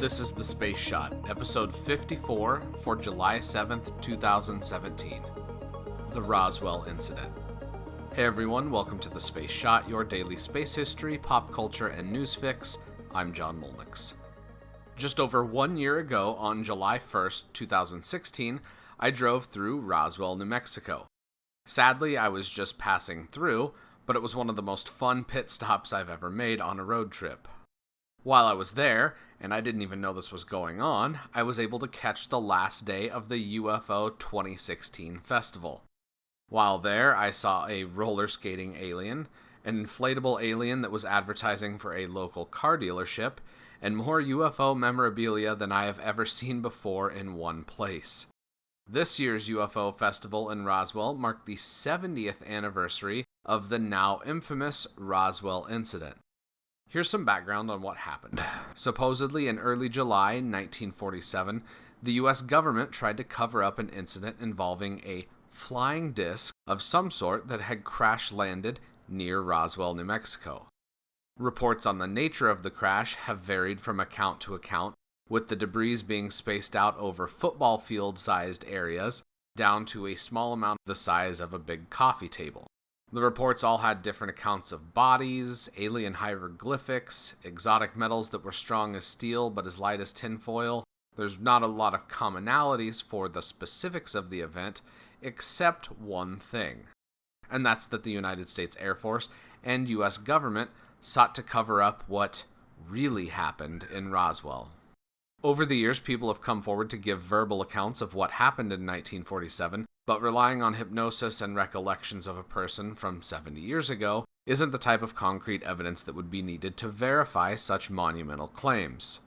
This is The Space Shot, episode 54 for July 7th, 2017. The Roswell Incident. Hey everyone, welcome to The Space Shot, your daily space history, pop culture, and news fix. I'm John Molnix. Just over 1 year ago, on July 1st, 2016, I drove through Roswell, New Mexico. Sadly, I was just passing through, but it was one of the most fun pit stops I've ever made on a road trip. While I was there, and I didn't even know this was going on, I was able to catch the last day of the UFO 2016 festival. While there, I saw a roller skating alien, an inflatable alien that was advertising for a local car dealership, and more UFO memorabilia than I have ever seen before in one place. This year's UFO festival in Roswell marked the 70th anniversary of the now infamous Roswell incident. Here's some background on what happened. Supposedly in early July 1947, the U.S. government tried to cover up an incident involving a flying disc of some sort that had crash-landed near Roswell, New Mexico. Reports on the nature of the crash have varied from account to account, with the debris being spaced out over football field-sized areas down to a small amount the size of a big coffee table. The reports all had different accounts of bodies, alien hieroglyphics, exotic metals that were strong as steel but as light as tinfoil. There's not a lot of commonalities for the specifics of the event, except one thing. And that's that the United States Air Force and U.S. government sought to cover up what really happened in Roswell. Over the years, people have come forward to give verbal accounts of what happened in 1947, but relying on hypnosis and recollections of a person from 70 years ago isn't the type of concrete evidence that would be needed to verify such monumental claims.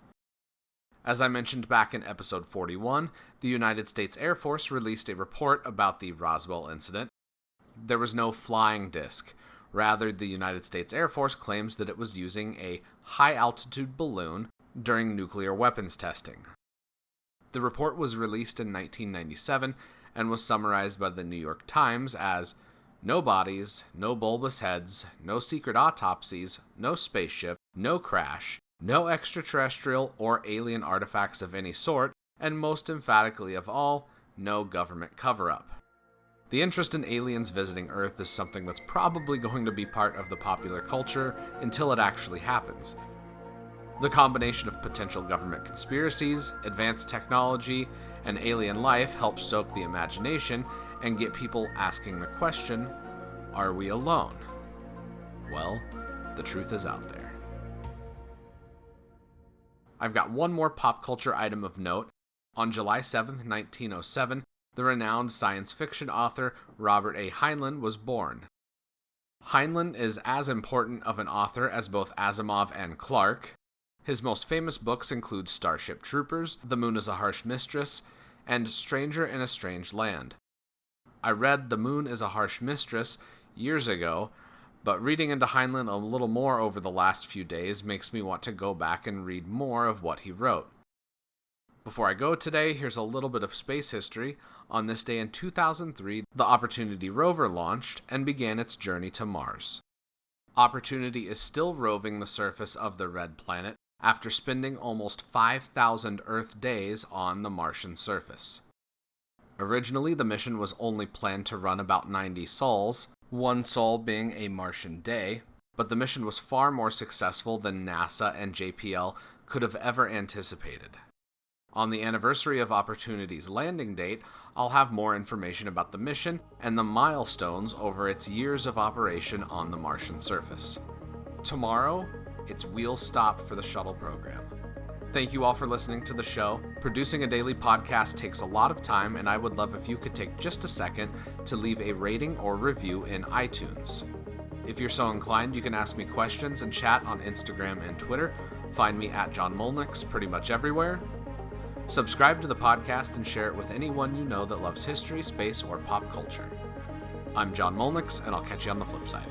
As I mentioned back in episode 41, the United States Air Force released a report about the Roswell incident. There was no flying disc. Rather, the United States Air Force claims that it was using a high-altitude balloon during nuclear weapons testing. The report was released in 1997 and was summarized by the New York Times as no bodies, no bulbous heads, no secret autopsies, no spaceship, no crash, no extraterrestrial or alien artifacts of any sort, and most emphatically of all, no government cover-up. The interest in aliens visiting Earth is something that's probably going to be part of the popular culture until it actually happens. The combination of potential government conspiracies, advanced technology, and alien life helps stoke the imagination and get people asking the question, are we alone? Well, the truth is out there. I've got one more pop culture item of note. On July 7th, 1907, the renowned science fiction author Robert A. Heinlein was born. Heinlein is as important of an author as both Asimov and Clarke. His most famous books include Starship Troopers, The Moon is a Harsh Mistress, and Stranger in a Strange Land. I read The Moon is a Harsh Mistress years ago, but reading into Heinlein a little more over the last few days makes me want to go back and read more of what he wrote. Before I go today, here's a little bit of space history. On this day in 2003, the Opportunity rover launched and began its journey to Mars. Opportunity is still roving the surface of the red planet, after spending almost 5,000 Earth days on the Martian surface. Originally, the mission was only planned to run about 90 sols, one sol being a Martian day, but the mission was far more successful than NASA and JPL could have ever anticipated. On the anniversary of Opportunity's landing date, I'll have more information about the mission and the milestones over its years of operation on the Martian surface. Tomorrow, it's wheels stop for the shuttle program. Thank you all for listening to the show. Producing a daily podcast takes a lot of time, and I would love if you could take just a second to leave a rating or review in iTunes. If you're so inclined, you can ask me questions and chat on Instagram and Twitter. Find me at John Molnix pretty much everywhere. Subscribe to the podcast and share it with anyone you know that loves history, space, or pop culture. I'm John Molnix, and I'll catch you on the flip side.